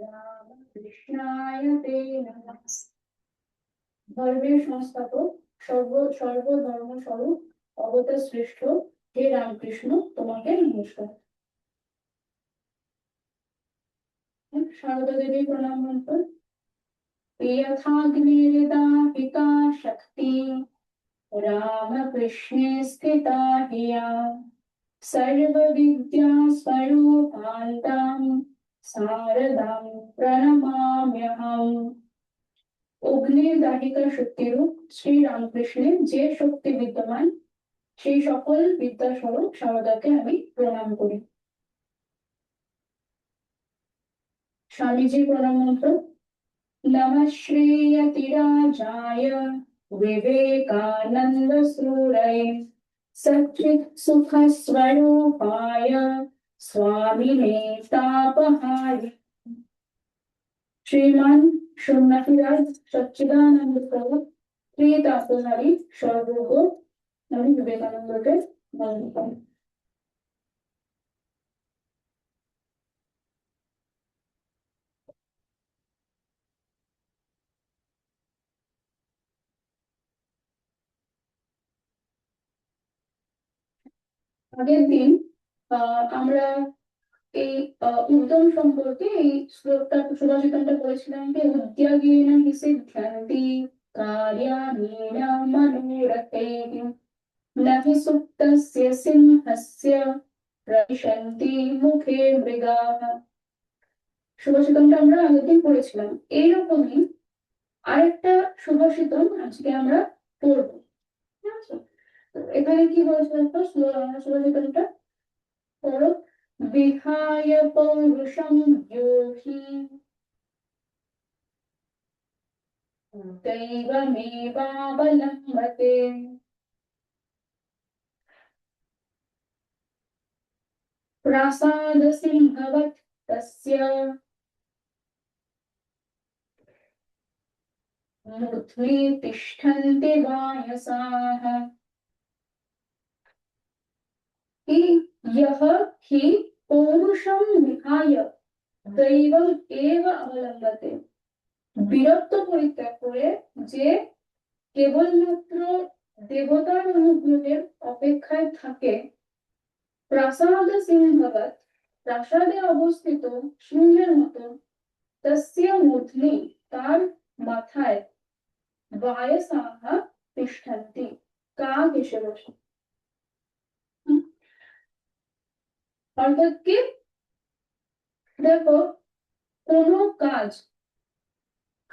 রামকৃষ্ণায় তে নমঃ। ধর্মের সংস্থাপক, সর্বধর্ম স্বরূপ অবতার শ্রেষ্ঠ হে রামকৃষ্ণ, তোমাকে নমস্কার। সারদা দেবী প্রণাম মন্ত্র। यथाग्निर्दाहिका शक्ति रामकृष्णे स्थिता हिया सर्वविद्या स्वरूपान्तां शारदां प्रणमाम्यहम्। অগ্নির দাহিকা শক্তিরূপ শ্রী রামকৃষ্ণের যে শক্তি বিদ্যমান, সেই সকল বিদ্যাস্বরূপ শারদাকে আমি প্রণাম করি। স্বামীজির প্রণাম মন্ত্র। नमः श्रीयतिराजाय विवेकानन्दसूरये सच्चित्सुखस्वरूपाय स्वामिने तापहारिणे। श्रीमान सोमनाथीराज सच्चिदानंद प्रभु श्री तापहारी सर्वगो स्वामी विवेकानंदকে নমস্কার। আগের দিন আমরা এই উদ্যম সম্পর্কে এই শ্লোকটা সুভাষিতমটা পড়েছিলাম যে উদ্যোগেন হি সিদ্ধ্যন্তি কার্যাণীন মনোরথৈঃ ন হি সুপ্তস্য সিংহস্য প্রবিশন্তি মুখে মৃগাঃ। সুভাষিতমটা আমরা আগের দিন পড়েছিলাম। এইরকমই আরেকটা সুভাষিতম আজকে আমরা পড়বো। ঠিক আছে, এখানে কি বলছে সুভাষিতমটা পড়ো। विहाय पौरुषं योगी दैवमेवावलम्बते प्रासादसिंहवत् तस्य मूर्ध्नि तिष्ठन्ति वायसाः। यह हि पौरुषं विहाय दैवम एव अवलम्बते। বিরক্ত পরিত্যাগ করে যে কেবলমাত্র দেবতার অনুগ্রহের অপেক্ষায় থাকে, প্রাসাদ সিংহবৎ প্রাসাদে অবস্থিত সিংহের মতো, তস্য মূর্ধ্নি তার মাথায়, বায়সাহ তিষ্ঠন্তি কাক এসে বসে। অর্থাৎ কি, দেখো কোনো কাজ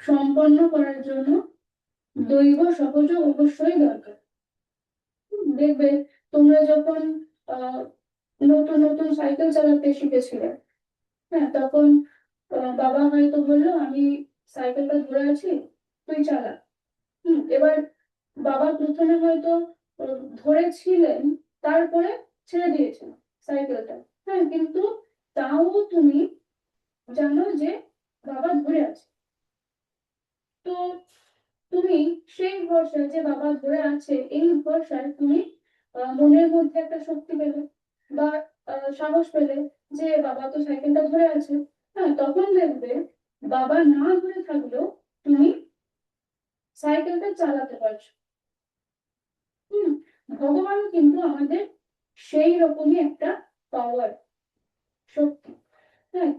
সম্পন্ন করার জন্য দৈব সহযোগ অবশ্যই দরকার। দেখবে তোমরা যখন নতুন নতুন সাইকেল চালাতে শিখেছিলে, হ্যাঁ, তখন বাবা হয়তো বললো আমি সাইকেলটা ধরে আছি, তুই চালা। এবার বাবা প্রথমে হয়তো ধরেছিলেন, তারপরে ছেড়ে দিয়েছেন সাইকেলটা, হ্যাঁ, কিন্তু তাও তুমি জানো যে বাবা ধরে আছে। তো তুমি সেই ভরসায় যে বাবা ধরে আছে, এই ভরসায় তুমি মনের মধ্যে একটা শক্তি পেলে বা সাহস পেলে যে বাবা তো সাইকেলটা ধরে আছে, হ্যাঁ, তখন দেখবে বাবা না ধরে থাকলেও তুমি সাইকেলটা চালাতে পারছো। ভগবান কিন্তু আমাদের সেই রকমই একটা পাওয়ার, শক্তি। হ্যাঁ,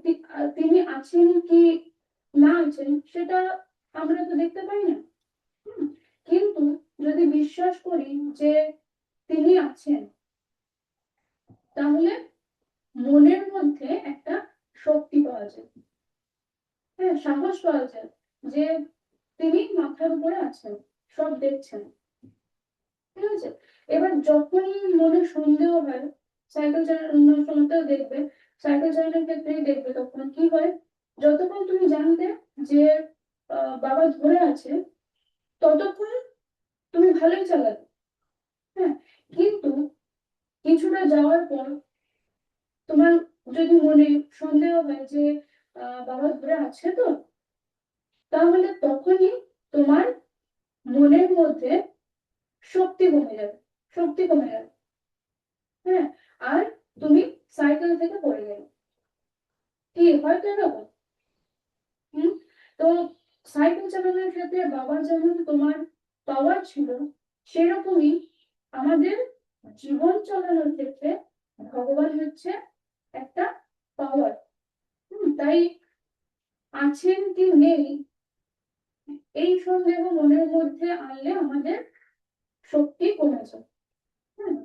তিনি আছেন কি না আছেন সেটা আমরা তো দেখতে পাই না, কিন্তু যদি বিশ্বাস করি যে তিনি আছেন, তাহলে মনের মধ্যে একটা শক্তি পাওয়া যায়, হ্যাঁ, সাহস পাওয়া যায় যে তিনি মাথার উপরে আছেন, সব দেখছেন। ঠিক আছে, এবার যখনই মনে সন্দেহ হয়, সাইকেল চালানোর সময়তেও দেখবে, সাইকেল চালানোর ক্ষেত্রেই দেখবে, তখন কি হয়, যতক্ষণ তুমি জানতে যে বাবা ধরে আছে, ততক্ষণ তুমি ভালোই চালাবে, হ্যাঁ, কিন্তু কিছুটা যাওয়ার পর তোমার যদি মনে সন্দেহ হয় যে বাবা ধরে আছে তো, তাহলে তখনই তোমার মনের মধ্যে শক্তি কমে যাবে, শক্তি কমে যাবে। হ্যাঁ, আর তুমি সাইকেল থেকে পড়ে গেলে, কি হয়তো এরকম। হুম। তো সাইকেল চালানোর ক্ষেত্রে বাবা যেমন তোমার পাওয়ার ছিল, সেরকমই আমাদের জীবন চালানোর ক্ষেত্রে ভগবান হচ্ছে একটা পাওয়ার। তাই আছেন কি নেই এই সন্দেহ মনের মধ্যে আনলে আমাদের শক্তি কমে যায়।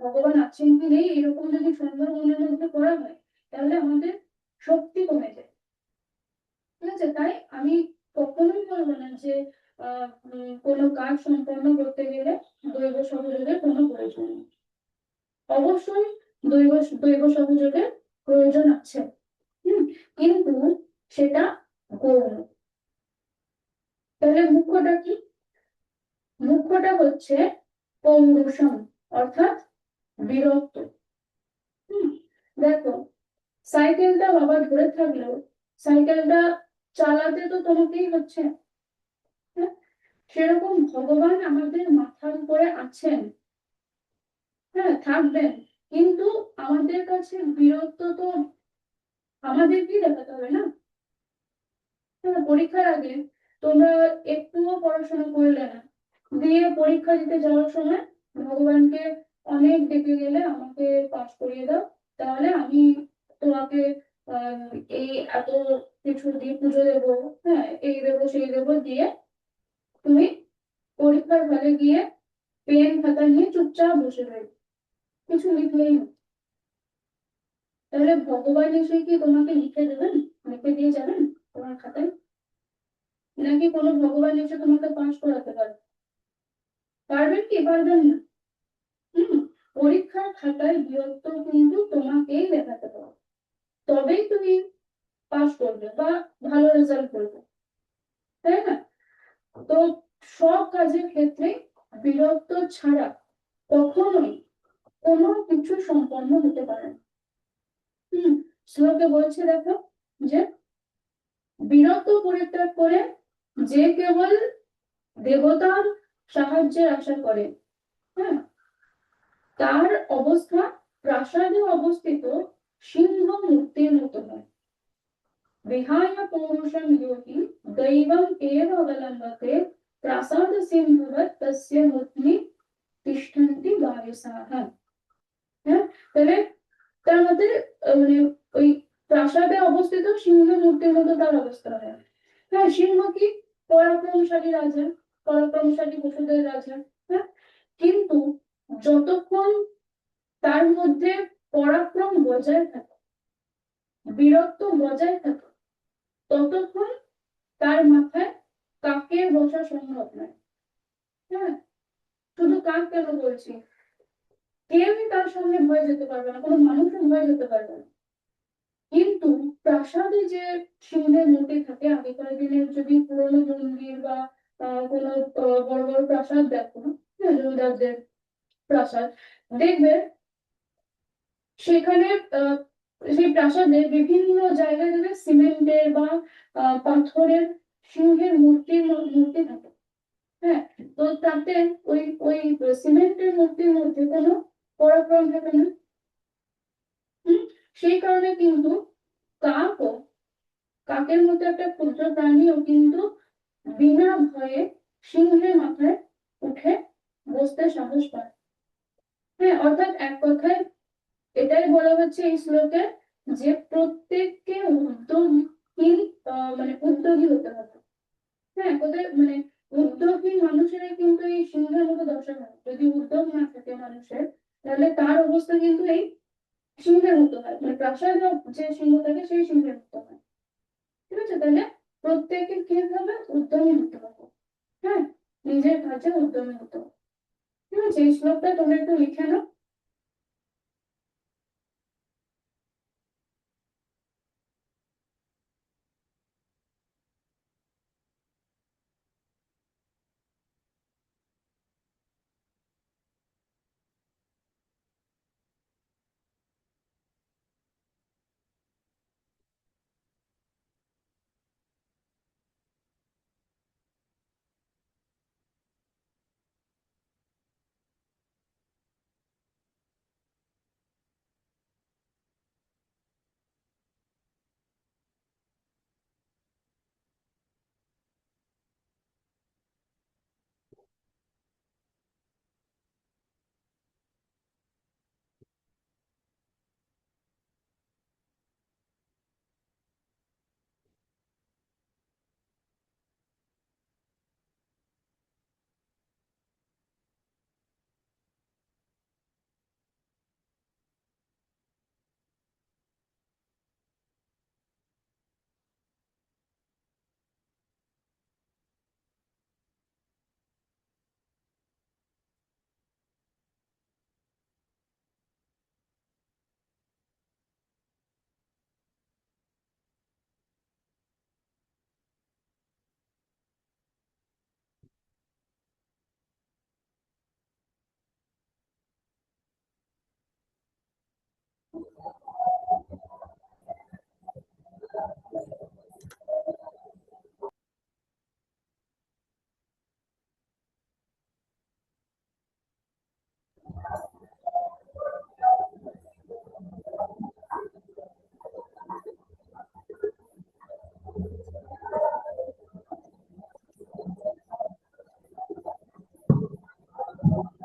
ভগবান আছেন কি নেই এরকম যদি সন্দেহ মনের মধ্যে করা হয়, তাহলে আমাদের শক্তি কমে যায়। ঠিক আছে, তাই আমি কখনোই বলবো না যে কোনো কাজ সম্পন্ন করতে গেলে দৈব সহযোগের কোনো প্রয়োজন নেই। অবশ্যই দৈব দৈব সহযোগের প্রয়োজন আছে। কিন্তু সেটা গৌণ। তাহলে মুখ্যটা কি? মুখ্যটা হচ্ছে পৌরুষম, অর্থাৎ বীরত্ব। দেখো, সাইকেলটা বাবা ধরে থাকলেও সাইকেলটা চালাতে তো তোমাকেই হচ্ছে। হ্যাঁ, সেরকম ভগবান আমাদের মাথার উপরে আছেন, হ্যাঁ থাকবেন, কিন্তু আমাদের কাছে বীরত্ব তো আমাদেরকেই দেখাতে হবে না। পরীক্ষার আগে তোমরা একটুও পড়াশোনা করলে না, দিয়ে পরীক্ষা দিতে যাওয়ার সময় ভগবানকে অনেক ডেকে গেলে আমাকে পাস করিয়ে দাও, তাহলে আমি তোমাকে এই এত কিছু দিয়ে পুজো দেবো, হ্যাঁ এই দেবো সেই দেবো, দিয়ে তুমি পরীক্ষার হলে গিয়ে পেন খাতা নিয়ে চুপচাপ বসে রইবে, কিছু লিখলেই না। তাহলে ভগবান এসে কি তোমাকে লিখে দেবেন, লিখে দিয়ে যাবেন তোমার খাতায়? নাকি কোনো ভগবান এসে তোমাকে পাস করাতে পারবে? পারবেন কি? পারবেন না। হম। পরীক্ষার খাতায় বীরত্ব কিন্তু তোমাকেই দেখাতে হবে, তবেই তুমি পাস করবে বা ভালো রেজাল্ট করবে, তাই না? তো সব কাজের ক্ষেত্রে বীরত্ব ছাড়া কখনোই কোনো কিছু সম্পন্ন হতে পারে না। শ্লোকে বলছে দেখো, যে বীরত্ব পরিত্যাগ করে যে কেবল দেবতার সাহায্যের আশা করে, হ্যাঁ, তার অবস্থা প্রাসাদে অবস্থিত সিংহ মূর্তির মতো হয়। বিহায় পৌরুষম যোগী দৈবম এব অবলম্বতে প্রাসাদ সিংহবৎ তস্য মূর্তি তিষ্ঠন্তি গায়সাহ। হ্যাঁ, তাহলে তার মধ্যে মানে ওই প্রাসাদে অবস্থিত সিংহ মূর্তির মতো তার অবস্থা হয়। হ্যাঁ, সিংহ কি? পরাক্রমশালী রাজা, পরাক্রমশালী পশুদের রাজা। হ্যাঁ, কিন্তু যতক্ষণ তার মধ্যে পরাক্রম বজায় থাকে, বীরত্ব বজায় থাকে, ততক্ষণ তার মাথায় কাকের বসা সম্ভব নয়। হ্যাঁ, শুধু কাক কেন বলছি, কেউই তার সামনে ভয় যেতে পারবে না, কোনো মানুষও ভয় যেতে পারবে না। কিন্তু প্রাসাদে যে সিংহের মূর্তি থাকে, আগেকার দিনের যদি পুরোনো মন্দির বা কোনো বড় বড় প্রাসাদ দেখো, হ্যাঁ, জমিদারদের প্রাসাদ দেখবে, সেখানে সেই প্রাসাদে বিভিন্ন জায়গায় দেখবে সিমেন্টের বা পাথরের সিংহের মূর্তি থাকে। হ্যাঁ, তো তাতে ওই ওই সিমেন্টের মূর্তির মধ্যে কোনো পরাক্রম থাকে না। সেই কারণে কিন্তু কাকও, কাকের মতো একটা ক্ষুদ্র প্রাণীও কিন্তু বিনা ভয়ে সিংহের মাথায় উঠে বসতে সাহস পায়। হ্যাঁ, অর্থাৎ এক কথায় এটাই বলা হচ্ছে এই শ্লোকে, যে প্রত্যেককে উদ্যোগী, মানে উদ্যোগী হতে হবে। হ্যাঁ, কোথায় মানে উদ্যোগহীন মানুষেরাই কিন্তু এই সিংহের মতো দশা হয়। যদি উদ্যোগ না থাকে মানুষের, তাহলে তার অবস্থা কিন্তু এই সিংহের মতো হয়, মানে প্রাসাদে যে সিংহ থাকে সেই সিংহের মতো হয়। ঠিক আছে, তাহলে প্রত্যেকের কি হবে? উদ্যমী হতে হবে। হ্যাঁ, নিজের কাজে উদ্যমী হতে হবে। ঠিক আছে, এই শ্লোকটা তোমরা একটু লিখে নাও।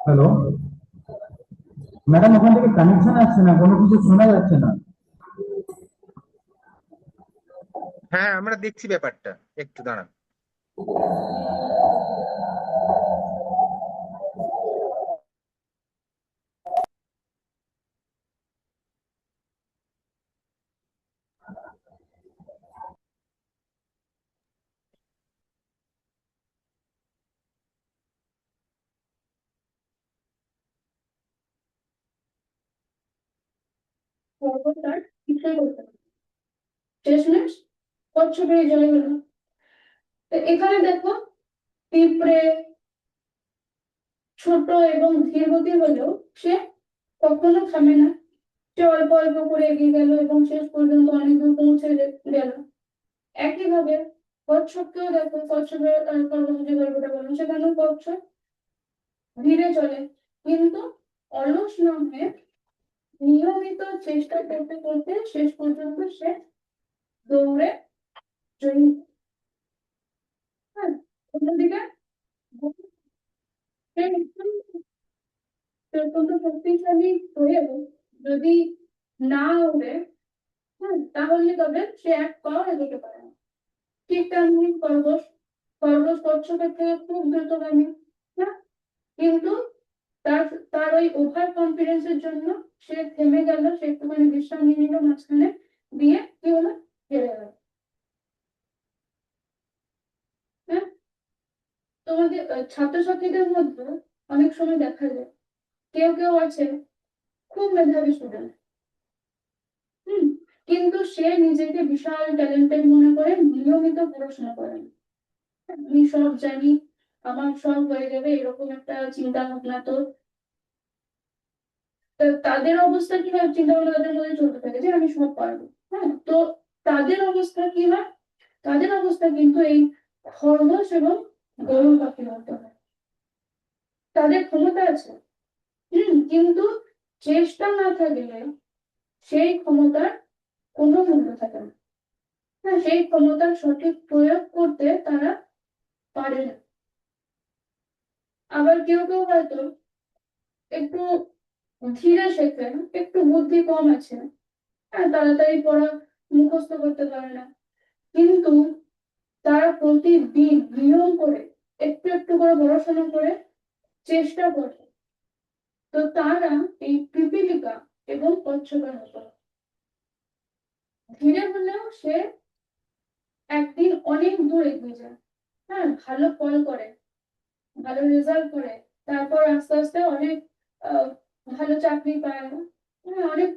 হ্যালো, ম্যাডাম, ওখান থেকে কানেকশন আসছে না, কোনো কিছু শোনা যাচ্ছে না। হ্যাঁ, আমরা দেখছি ব্যাপারটা। একটু দাঁড়ান। পর্বতার কিছুই করতে পারে না। শেষমেশ কচ্ছপের জয় হলো। তো এখানে দেখো, পিঁপড়ে ছোট এবং ধীরগতির হলেও সে কখনো থামে না। সে অল্প অল্প করে এগিয়ে গেল এবং শেষ পর্যন্ত অনেক দূর পৌঁছে গেল। একইভাবে কচ্ছপকেও দেখো, কচ্ছপের পরবর্তী যে গল্পটা বললাম সেখানেও কচ্ছপ ধীরে চলে, কিন্তু অলস না হয়ে নিয়মিত চেষ্টা করতে করতে শেষ পর্যন্ত সে দৌড়ে জয়ী হয়। হ্যাঁ, অন্যদিকে সে অত্যন্ত শক্তিশালী হয়েও যদি না ওঠে, হ্যাঁ, তাহলে তবে সে এক পাও এগোতে পারে না। ঠিক তেমনি খরগোশ, খরগোশ কচ্ছপের থেকে খুব দ্রুতগামী। হ্যাঁ, কিন্তু তার তার ওই ওভার কনফিডেন্সের জন্য সে থেমে গেল, সে একটুখানি বিশ্রাম নিয়ে নিল মাঝখানে, দিয়ে কি হলো, হেরে গেল। হ্যাঁ, তোমাদের ছাত্রছাত্রীদের মধ্যে অনেক সময় দেখা যায় কেউ কেউ আছে খুব মেধাবী স্টুডেন্ট, হুম, কিন্তু সে নিজেকে বিশাল ট্যালেন্টেড মনে করে, নিয়মিত পড়াশোনা করে না। আমি সব জানি, আমার সব হয়ে যাবে, এরকম একটা চিন্তা ভাবনা। তো তাদের অবস্থা কি হয়, চিন্তা ভাবনা তাদের মধ্যে চলতে থাকে যে আমি সব পারবো। হ্যাঁ, তো তাদের অবস্থা কি হয়, তাদের অবস্থা কিন্তু এই খরগোশ এবং গরুর পাখির মতো হয়। তাদের ক্ষমতা আছে, কিন্তু চেষ্টা না থাকলে সেই ক্ষমতার কোনো মূল্য থাকে না। হ্যাঁ, সেই ক্ষমতার সঠিক প্রয়োগ করতে তারা পারে না। আবার কেউ কেউ হয়তো একটু ধীরে শেখে, একটু বুদ্ধি কম আছে, হ্যাঁ, তাড়াতাড়ি পড়া মুখস্থ করতে পারে না, কিন্তু তারা প্রতিদিন নিয়ম করে একটু একটু করে পড়াশোনা করে চেষ্টা করে, তো তারা এই পিপীলিকা এবং কচ্ছপের মতো ধীরে হলেও সে একদিন অনেক দূর এগিয়ে যায়। হ্যাঁ, ভালো ফল করে, ভালো রেজাল্ট করে, তারপর আস্তে আস্তে অনেক আহ, ভালো চাকরি পায়। হ্যাঁ, অনেক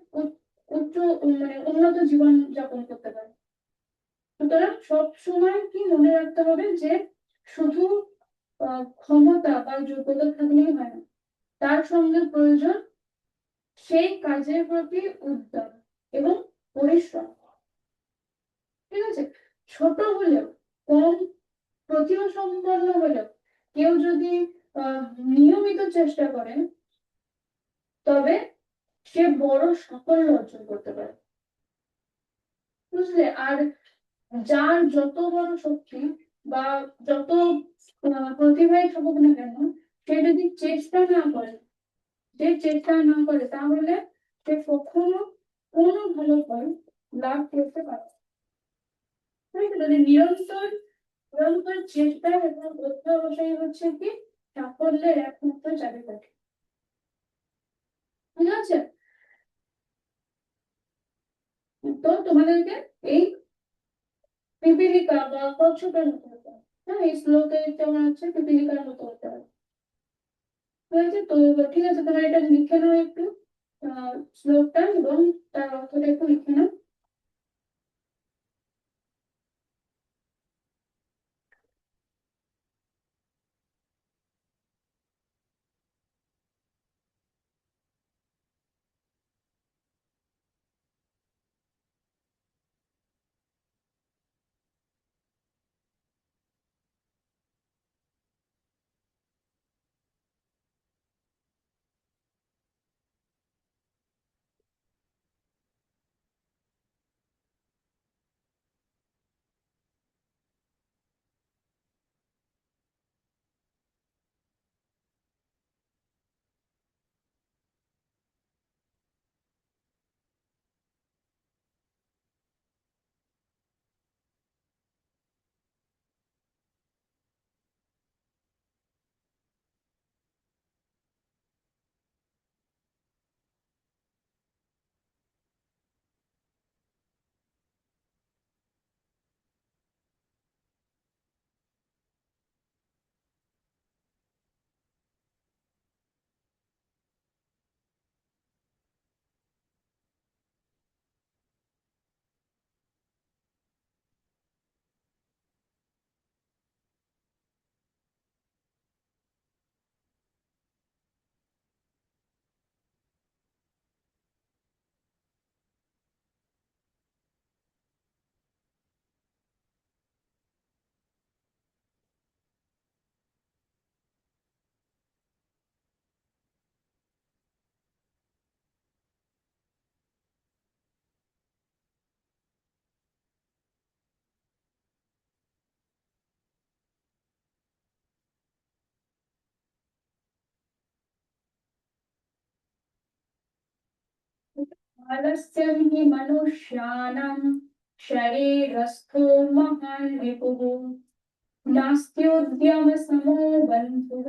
উচ্চ মানে উন্নত জীবন যাপন করতে পারে। সুতরাং সব সময় কি মনে রাখতে হবে যে শুধু ক্ষমতা বা যোগ্যতা থাকলেই হয় না, তার সঙ্গে প্রয়োজন সেই কাজের প্রতি উদ্যম এবং পরিশ্রম। ঠিক আছে, ছোট হলেও, কম প্রতিভা সম্পন্ন হলেও কেউ যদি আহ, নিয়মিত চেষ্টা করে, তবে সে বড় সাফল্য অর্জন করতে পারে। বুঝলে? আর যার যত বড় শক্তি বা যত প্রতিভাই থাকুক না কেন, সে যদি চেষ্টা না করে, যে চেষ্টা না করে, তাহলে সে কখনো কোনো ভালো ফল লাভ করতে পারে না। তাই তো? মানে নিরন্তর নিরন্তর চেষ্টা এবং অধ্যবসায় হচ্ছে কি সাফল্যের একমাত্র চাবিকাঠি। ঠিক আছে, তো তোমাদেরকে এই পিপীলিকা বা কচ্ছপের মতো হতে হবে। হ্যাঁ, এই শ্লোকে যেমন আছে পিপীলিকার মতো হতে হবে। হয়েছে তো? ঠিক আছে, তোমরা এটা লিখে নাও একটু, শ্লোকটা এবং তার অর্থটা একটু লিখে নাও। आलस्यं हि मनुष्याणां शरीरस्थो महान् रिपुः नास्त्युद्यमसमो बन्धुः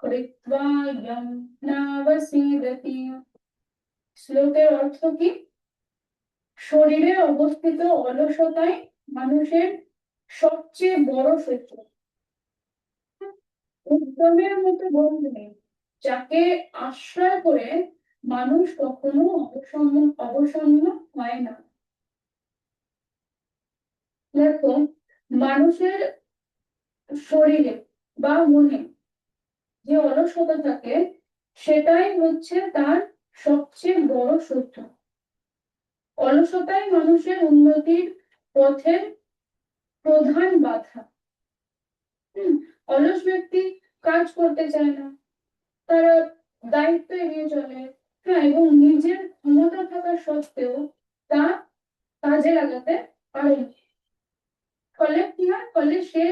कृत्वा यं नावसीदति। শ্লোকের অর্থ কি? শরীরে অবস্থিত অলসতাই মানুষের সবচেয়ে বড় শত্রু। উদ্যমের মতো বন্ধু নেই যাকে আশ্রয় করে মানুষ কখনো অবসন্ন হয় না। দেখো, মানুষের শরীরে বা মনে যে অলসতা থাকে সেটাই হচ্ছে তার সবচেয়ে বড় শত্রু। অলসতাই মানুষের উন্নতির পথের প্রধান বাধা। অলস ব্যক্তি কাজ করতে চায় না, তারা দায়িত্ব এড়িয়ে চলে, হ্যাঁ, এবং নিজের ক্ষমতা থাকা সত্ত্বেও তা কাজে লাগাতে পারে না। ফলে কি হয়? ফলে সে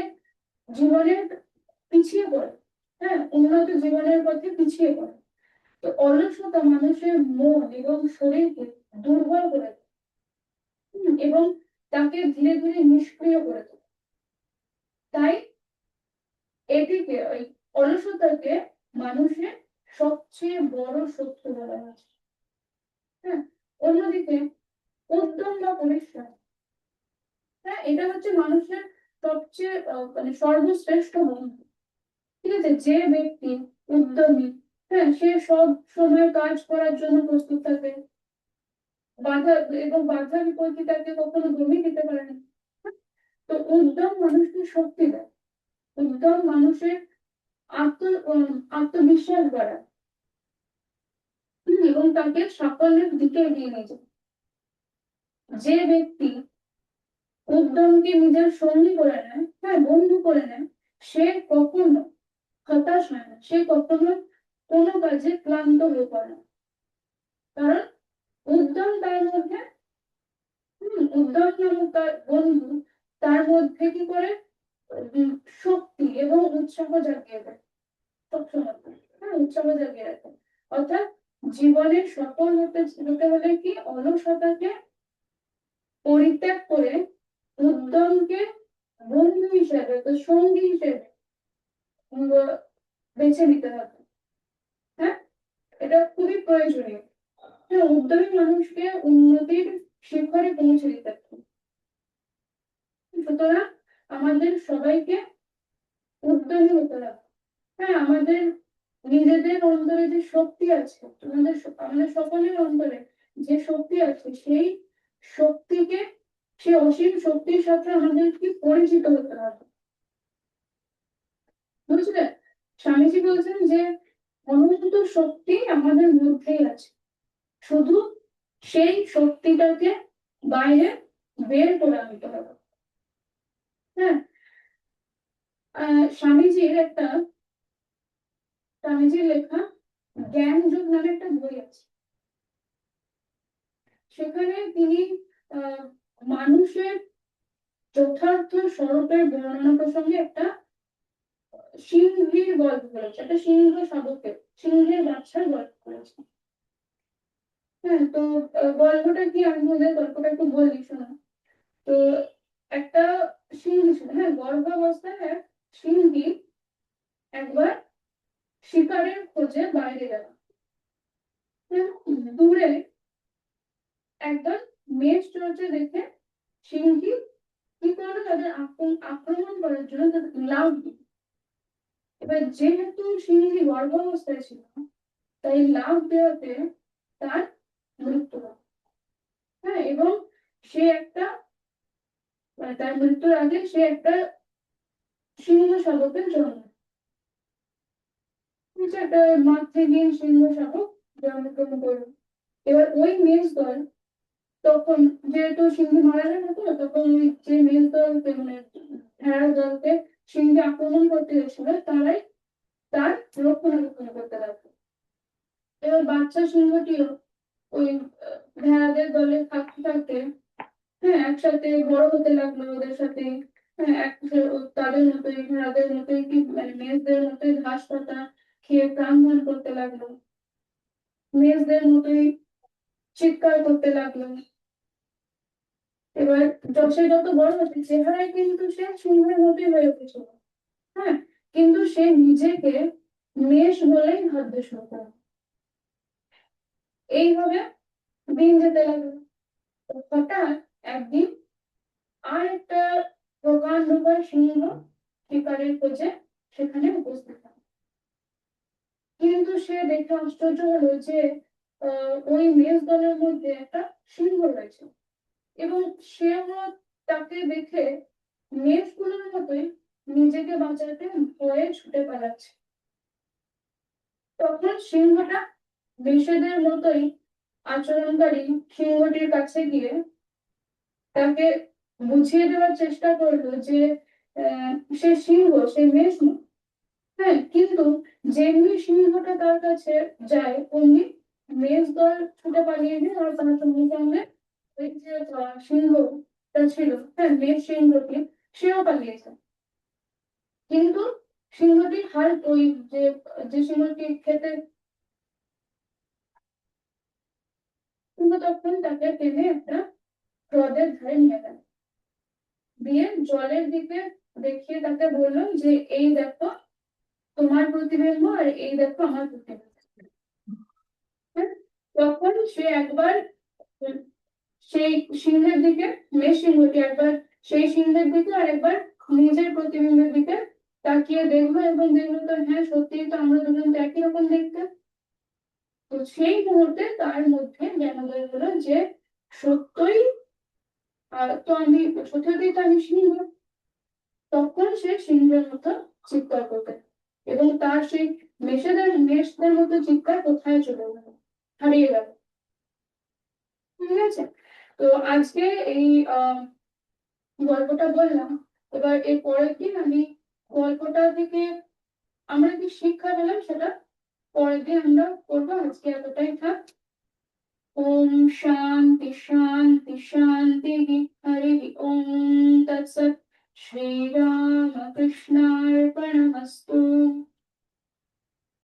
জীবনে পিছিয়ে পড়ে, হ্যাঁ, উন্নত জীবনের পথে পিছিয়ে পড়ে। তো অলসতা মানুষের মন এবং শরীরকে দুর্বল করে দেয়, এবং তাকে ধীরে ধীরে নিষ্ক্রিয় করে তোলে। তাই এটিকে, ওই অলসতাকে, মানুষের সবচেয়ে বড় শত্রু বলা হয়েছে। হ্যাঁ, অন্যদিকে উদ্যম বা পরিশ্রম, হ্যাঁ, এটা হচ্ছে মানুষের সবচেয়ে মানে সর্বশ্রেষ্ঠ বন্ধু। ঠিক আছে, যে ব্যক্তি উদ্যমী, হ্যাঁ, সে সব সময় কাজ করার জন্য প্রস্তুত থাকে, বাধা এবং বাধা বিপত্তি তাকে কখনো দমিয়ে দিতে পারে না। তো উদ্যম মানুষকে শক্তি দেয়, উদ্যম মানুষের আত্মবিশ্বাস বাড়ায়, এবং তাকে সাফল্যের দিকে এগিয়ে নিয়ে যায়। যে ব্যক্তি উদ্যমকে নিজের সঙ্গী করে নেয়, হ্যাঁ, বন্ধু করে নেয়, সে কখনো হতাশ হয় না, সে কখনো কোনো কাজে ক্লান্ত হয়ে পড়ে না। কারণ উদ্যম তার মধ্যে, উদ্যম নামক তার বন্ধু তার মধ্যে কি করে উম, শক্তি এবং উৎসাহ জাগিয়ে দেয় সবসময়, হ্যাঁ, উৎসাহ জাগিয়ে রাখে। অর্থাৎ জীবনে সফল হতে হলে কি অলসতাকে পরিত্যাগ করে উদ্যমকে বন্ধু হিসেবে, তো সঙ্গী হিসেবে উম, বেছে নিতে হবে। হ্যাঁ, এটা খুবই প্রয়োজনীয়। হ্যাঁ, উদ্যমী মানুষকে উন্নতির শিখরে পৌঁছে দিতে পারে। সুতরাং আমাদের সবাইকে উদ্যমী হতে হবে। হ্যাঁ, আমাদের নিজেদের অন্তরে যে শক্তি আছে, আমাদের সকলের অন্তরে যে শক্তি আছে, সেই শক্তিকে, সেই অসীম শক্তির সাথে আমাদেরকে পরিচিত হতে হবে। বুঝলে, স্বামীজি বলছেন যে অনন্ত শক্তি আমাদের মধ্যেই আছে, শুধু সেই শক্তিটাকে বাইরে বের করে আনতে হবে। হ্যাঁ, স্বামীজির লেখা জ্ঞান যোগ নামে একটা বই আছে। সেখানে তিনি আহ মানুষের যথার্থ স্বরূপের বর্ণনা প্রসঙ্গে একটা সিংহীর গল্প করেছে, একটা সিংহের বাচ্চার গল্প করেছে। হ্যাঁ, তো গল্পটা কি, আমি ওদের গল্পটা একটু বলি, শোনো। তো একটা সিংহ ছিল, হ্যাঁ, গর্ভাবস্থায় এক সিংহী একবার শিকারের খোঁজে বাইরে গেল। দূরে একদল মেষ চলছে দেখে সিংহী কি করলো, তাদের আক্রমণ করার জন্য তাদের লাফ দিল। এবার যেহেতু সিংহী গর্ভাবস্থায় ছিল, তাই লাফ দেওয়াতে তার মৃত্যু হয়। হ্যাঁ, এবং সে একটা, মানে তার মৃত্যুর আগে সে একটা সিংহ শাবকের জন্ম, একটা মাতৃহীন সিংহ শাবক জন্মগ্রহণ করলো। এবার ওই মেষ দল তখন, যেহেতু সিংহ মারা যায় না, তো তখন ওই যে মেষ দলকে, মানে ভেড়ার দলকে সিংহে আক্রমণ করতে গেছিল, তারাই তার রক্ষণাবেক্ষণ করতে লাগলো। এবার বাচ্চা সিংহটিও ওই ভেড়াদের দলে থাকতে থাকতে, হ্যাঁ, একসাথে বড় হতে লাগলো ওদের সাথে। হ্যাঁ, তাদের মতোই, ভেড়াদের মতোই, কি মানে মেষদের মতোই ঘাস পাতা খেয়ে প্রাণ ধারণ করতে লাগলো। মেষদের মতোই চিৎকার করতে লাগলো। এবার সে যত বড় হচ্ছে চেহারায় কিন্তু সে সিংহের মতোই হয়ে উঠেছিল। হ্যাঁ, কিন্তু সে নিজেকে মেষ বলেই ভাবতে শুরু করে। এইভাবে দিন যেতে লাগলো। তো হঠাৎ একদিন আর একটা প্রকান্ডকার সিংহ শিকারের খোঁজে সেখানে উপস্থিত হয়। কিন্তু সে দেখে আশ্চর্য হলো যে ওই মেষ দলের মধ্যে একটা সিংহ রয়েছে, এবং সেও তাকে দেখে মেষগুলোর মতোই নিজেকে বাঁচাতে ভয়ে ছুটে পালাচ্ছে। তখন সিংহটা মেষেদের মতোই আচরণকারী সিংহটির কাছে গিয়ে তাকে বুঝিয়ে দেওয়ার চেষ্টা করলো যে সে সিংহ, সে মেষ নয়। হ্যাঁ, কিন্তু যেমনি সিংহটা তার কাছে যায় অমনি মেষ দল ছুটে পালিয়ে যায়, আর তার সঙ্গে সঙ্গে ওই যে সিংহটা ছিল, হ্যাঁ মেষ সিংহটি, সেও পালিয়ে যায়। কিন্তু সিংহটি ওই যে যে সিংহটি খেতে, কিন্তু তখন তাকে টেনে একটা হ্রদের ধারে নিয়ে গেল, দিয়ে জলের দিকে দেখিয়ে তাকে বললো যে এই দেখো তোমার প্রতিবিম্ব, আর এই দেখো আমার প্রতিবিম্ব। হ্যাঁ, তখন সে একবার সেই সিংহের দিকে, মেষ সিংহটি একবার সেই সিংহের দিকে আর একবার নিজের প্রতিবিম্বের দিকে তাকিয়ে দেখলো, এবং দেখলো তো হ্যাঁ সত্যিই তো আমরা দুজন তো একই রকম দেখতে। তো সেই মুহূর্তে তার মধ্যে জ্ঞান উদয় হলো যে সত্যই তো আমি, সত্যিই তো আমি সিংহ। তখন সে সিংহের মতো চিৎকার করতে, এবং তার সেই মেষদের মতো চিৎকার কোথায় চলে গেল, হারিয়ে গেল। ঠিক আছে, তো আজকে এই গল্পটা বললাম। এবার এর পরের দিন আমি গল্পটা থেকে আমরা কি শিক্ষা পেলাম সেটা পরের দিন আমরা করবো। আজকে এতটাই থাক। ওম শান্তি শান্তি শান্তি।